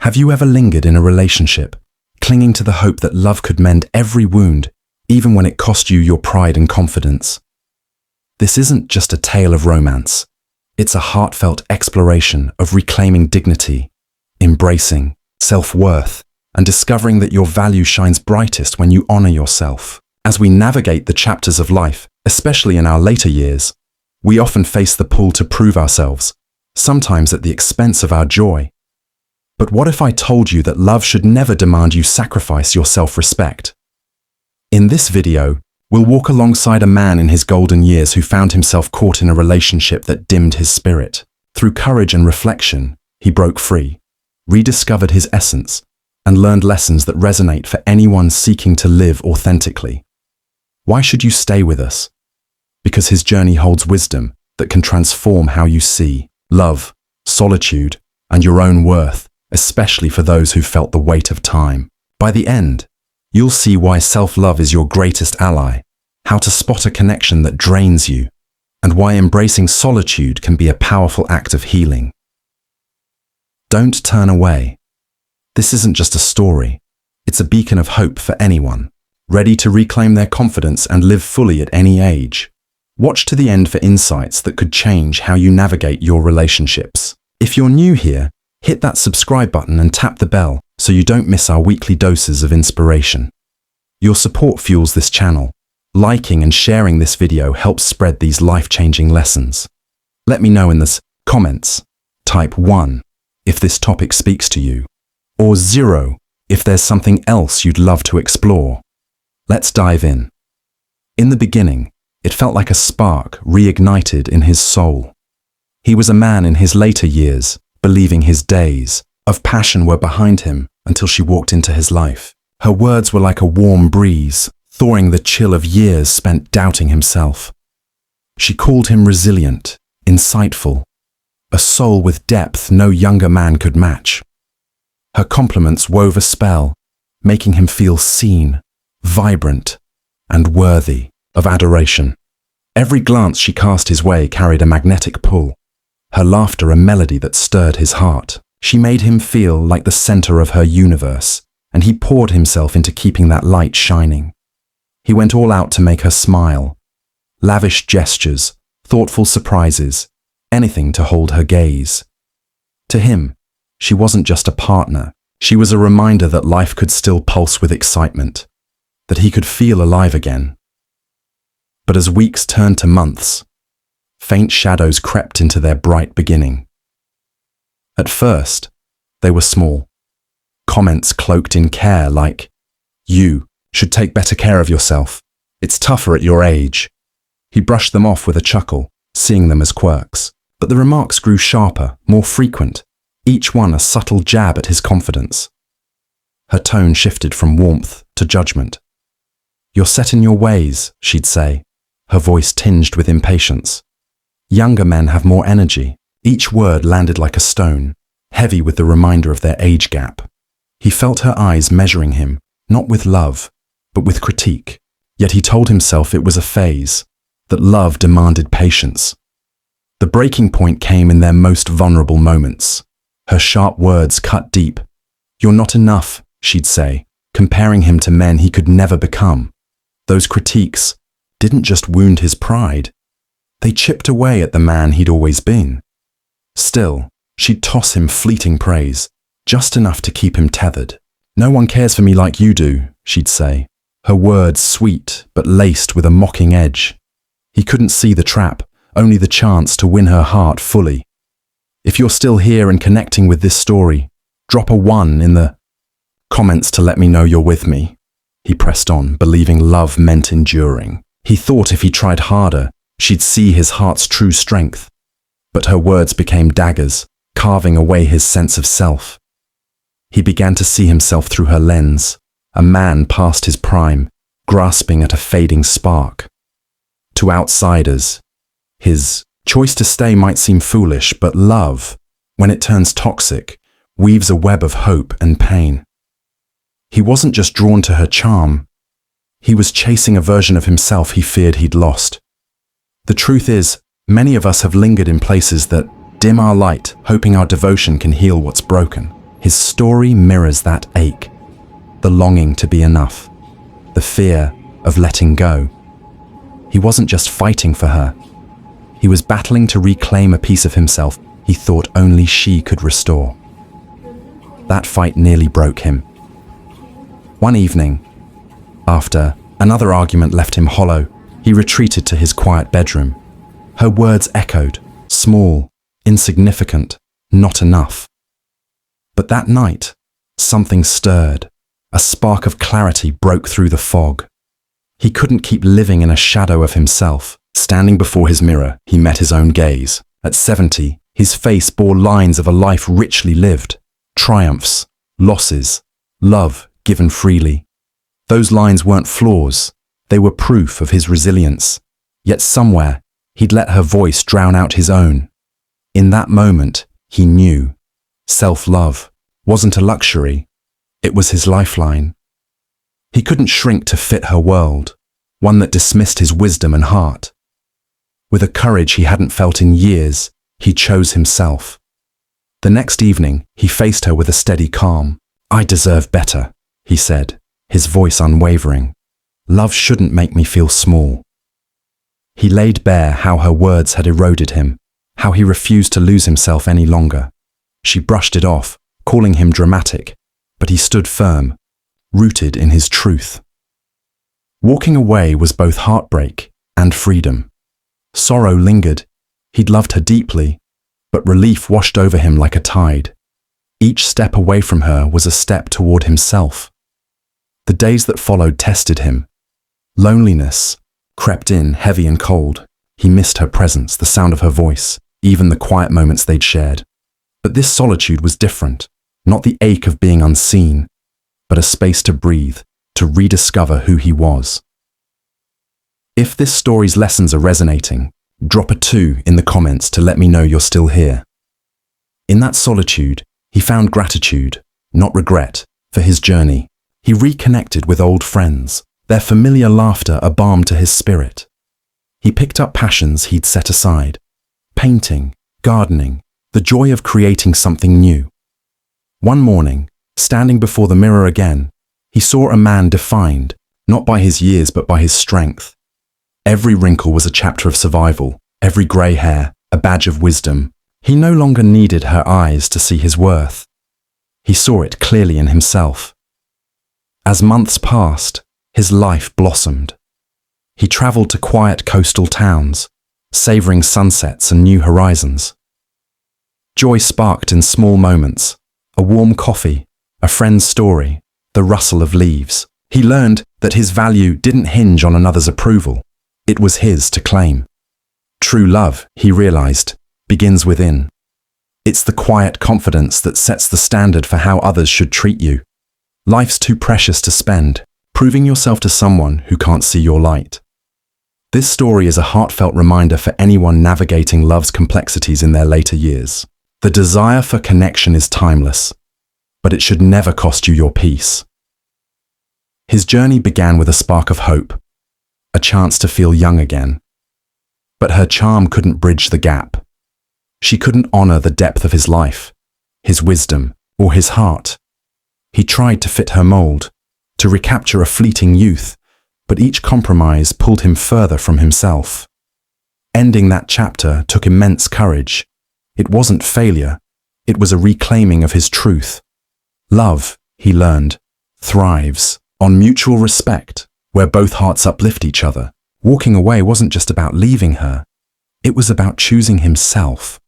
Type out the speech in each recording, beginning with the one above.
Have you ever lingered in a relationship, clinging to the hope that love could mend every wound, even when it cost you your pride and confidence? This isn't just a tale of romance. It's a heartfelt exploration of reclaiming dignity, embracing self-worth, and discovering that your value shines brightest when you honor yourself. As we navigate the chapters of life, especially in our later years, we often face the pull to prove ourselves, sometimes at the expense of our joy. But what if I told you that love should never demand you sacrifice your self-respect? In this video, we'll walk alongside a man in his golden years who found himself caught in a relationship that dimmed his spirit. Through courage and reflection, he broke free, rediscovered his essence, and learned lessons that resonate for anyone seeking to live authentically. Why should you stay with us? Because his journey holds wisdom that can transform how you see love, solitude, and your own worth, especially for those who felt the weight of time. By the end, you'll see why self-love is your greatest ally, how to spot a connection that drains you, and why embracing solitude can be a powerful act of healing. Don't turn away. This isn't just a story. It's a beacon of hope for anyone, ready to reclaim their confidence and live fully at any age. Watch to the end for insights that could change how you navigate your relationships. If you're new here, hit that subscribe button and tap the bell so you don't miss our weekly doses of inspiration. Your support fuels this channel. Liking and sharing this video helps spread these life-changing lessons. Let me know in the comments. Type 1 if this topic speaks to you, or 0 if there's something else you'd love to explore. Let's dive in. In the beginning, it felt like a spark reignited in his soul. He was a man in his later years, believing his days of passion were behind him until she walked into his life. Her words were like a warm breeze, thawing the chill of years spent doubting himself. She called him resilient, insightful, a soul with depth no younger man could match. Her compliments wove a spell, making him feel seen, vibrant, and worthy of adoration. Every glance she cast his way carried a magnetic pull, her laughter a melody that stirred his heart. She made him feel like the center of her universe, and he poured himself into keeping that light shining. He went all out to make her smile. Lavish gestures, thoughtful surprises, anything to hold her gaze. To him, she wasn't just a partner. She was a reminder that life could still pulse with excitement, that he could feel alive again. But as weeks turned to months, faint shadows crept into their bright beginning. At first, they were small. Comments cloaked in care like, "You should take better care of yourself. It's tougher at your age." He brushed them off with a chuckle, seeing them as quirks. But the remarks grew sharper, more frequent, each one a subtle jab at his confidence. Her tone shifted from warmth to judgment. "You're set in your ways," she'd say, her voice tinged with impatience. "Younger men have more energy." Each word landed like a stone, heavy with the reminder of their age gap. He felt her eyes measuring him, not with love, but with critique. Yet he told himself it was a phase, that love demanded patience. The breaking point came in their most vulnerable moments. Her sharp words cut deep. "You're not enough," she'd say, comparing him to men he could never become. Those critiques didn't just wound his pride. They chipped away at the man he'd always been. Still, she'd toss him fleeting praise, just enough to keep him tethered. "No one cares for me like you do," she'd say, her words sweet but laced with a mocking edge. He couldn't see the trap, only the chance to win her heart fully. If you're still here and connecting with this story, drop a 1 in the comments to let me know you're with me. He pressed on, believing love meant enduring. He thought if he tried harder, she'd see his heart's true strength. But her words became daggers, carving away his sense of self. He began to see himself through her lens, a man past his prime, grasping at a fading spark. To outsiders, his choice to stay might seem foolish, but love, when it turns toxic, weaves a web of hope and pain. He wasn't just drawn to her charm. He was chasing a version of himself he feared he'd lost. The truth is, many of us have lingered in places that dim our light, hoping our devotion can heal what's broken. His story mirrors that ache, the longing to be enough, the fear of letting go. He wasn't just fighting for her. He was battling to reclaim a piece of himself he thought only she could restore. That fight nearly broke him. One evening, after another argument left him hollow, he retreated to his quiet bedroom. Her words echoed, small, insignificant, not enough. But that night, something stirred. A spark of clarity broke through the fog. He couldn't keep living in a shadow of himself. Standing before his mirror, he met his own gaze. At 70, his face bore lines of a life richly lived. Triumphs, losses, love given freely. Those lines weren't flaws. They were proof of his resilience. Yet somewhere, he'd let her voice drown out his own. In that moment, he knew. Self-love wasn't a luxury. It was his lifeline. He couldn't shrink to fit her world, one that dismissed his wisdom and heart. With a courage he hadn't felt in years, he chose himself. The next evening, he faced her with a steady calm. "I deserve better," he said, his voice unwavering. "Love shouldn't make me feel small." He laid bare how her words had eroded him, how he refused to lose himself any longer. She brushed it off, calling him dramatic, but he stood firm, rooted in his truth. Walking away was both heartbreak and freedom. Sorrow lingered. He'd loved her deeply, but relief washed over him like a tide. Each step away from her was a step toward himself. The days that followed tested him. Loneliness crept in heavy and cold. He missed her presence, the sound of her voice, even the quiet moments they'd shared. But this solitude was different, not the ache of being unseen, but a space to breathe, to rediscover who he was. If this story's lessons are resonating, drop a 2 in the comments to let me know you're still here. In that solitude, he found gratitude, not regret, for his journey. He reconnected with old friends, their familiar laughter a balm to his spirit. He picked up passions he'd set aside, painting, gardening, the joy of creating something new. One morning, standing before the mirror again, he saw a man defined, not by his years but by his strength. Every wrinkle was a chapter of survival, every grey hair a badge of wisdom. He no longer needed her eyes to see his worth. He saw it clearly in himself. As months passed, his life blossomed. He travelled to quiet coastal towns, savouring sunsets and new horizons. Joy sparked in small moments, a warm coffee, a friend's story, the rustle of leaves. He learned that his value didn't hinge on another's approval. It was his to claim. True love, he realised, begins within. It's the quiet confidence that sets the standard for how others should treat you. Life's too precious to spend, proving yourself to someone who can't see your light. This story is a heartfelt reminder for anyone navigating love's complexities in their later years. The desire for connection is timeless, but it should never cost you your peace. His journey began with a spark of hope, a chance to feel young again. But her charm couldn't bridge the gap. She couldn't honour the depth of his life, his wisdom, or his heart. He tried to fit her mould, to recapture a fleeting youth, but each compromise pulled him further from himself. Ending that chapter took immense courage. It wasn't failure, it was a reclaiming of his truth. Love, he learned, thrives on mutual respect, where both hearts uplift each other. Walking away wasn't just about leaving her, it was about choosing himself.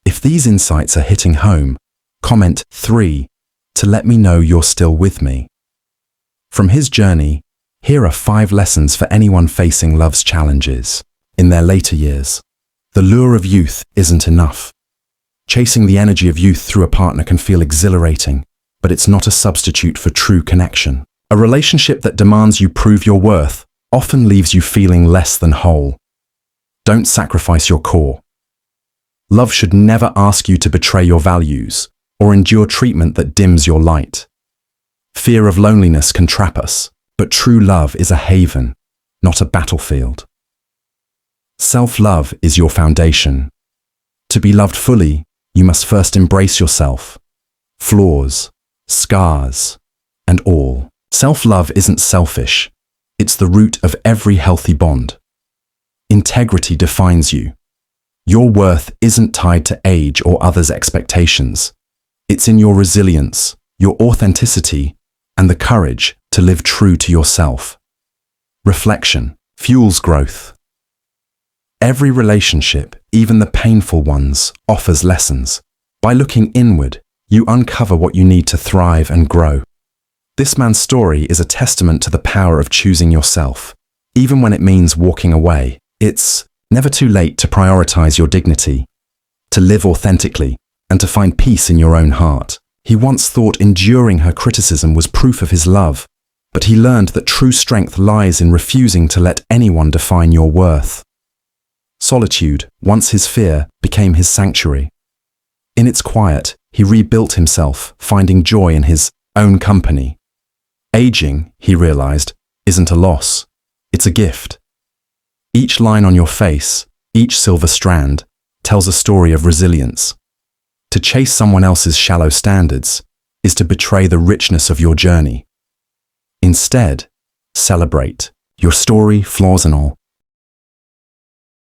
If these insights are hitting home, comment 3 to let me know you're still with me. From his journey, here are 5 lessons for anyone facing love's challenges in their later years. The lure of youth isn't enough. Chasing the energy of youth through a partner can feel exhilarating, but it's not a substitute for true connection. A relationship that demands you prove your worth often leaves you feeling less than whole. Don't sacrifice your core. Love should never ask you to betray your values or endure treatment that dims your light. Fear of loneliness can trap us, but true love is a haven, not a battlefield. Self-love is your foundation. To be loved fully, you must first embrace yourself. flaws, scars, and all. Self-love isn't selfish. It's the root of every healthy bond. Integrity defines you. Your worth isn't tied to age or others' expectations. It's in your resilience, your authenticity, and the courage to live true to yourself. Reflection fuels growth. Every relationship, even the painful ones, offers lessons. By looking inward, you uncover what you need to thrive and grow. This man's story is a testament to the power of choosing yourself, even when it means walking away. It's never too late to prioritize your dignity, to live authentically, and to find peace in your own heart. He once thought enduring her criticism was proof of his love, but he learned that true strength lies in refusing to let anyone define your worth. Solitude, once his fear, became his sanctuary. In its quiet, he rebuilt himself, finding joy in his own company. Aging, he realized, isn't a loss, it's a gift. Each line on your face, each silver strand, tells a story of resilience. To chase someone else's shallow standards is to betray the richness of your journey. Instead, celebrate your story, flaws and all.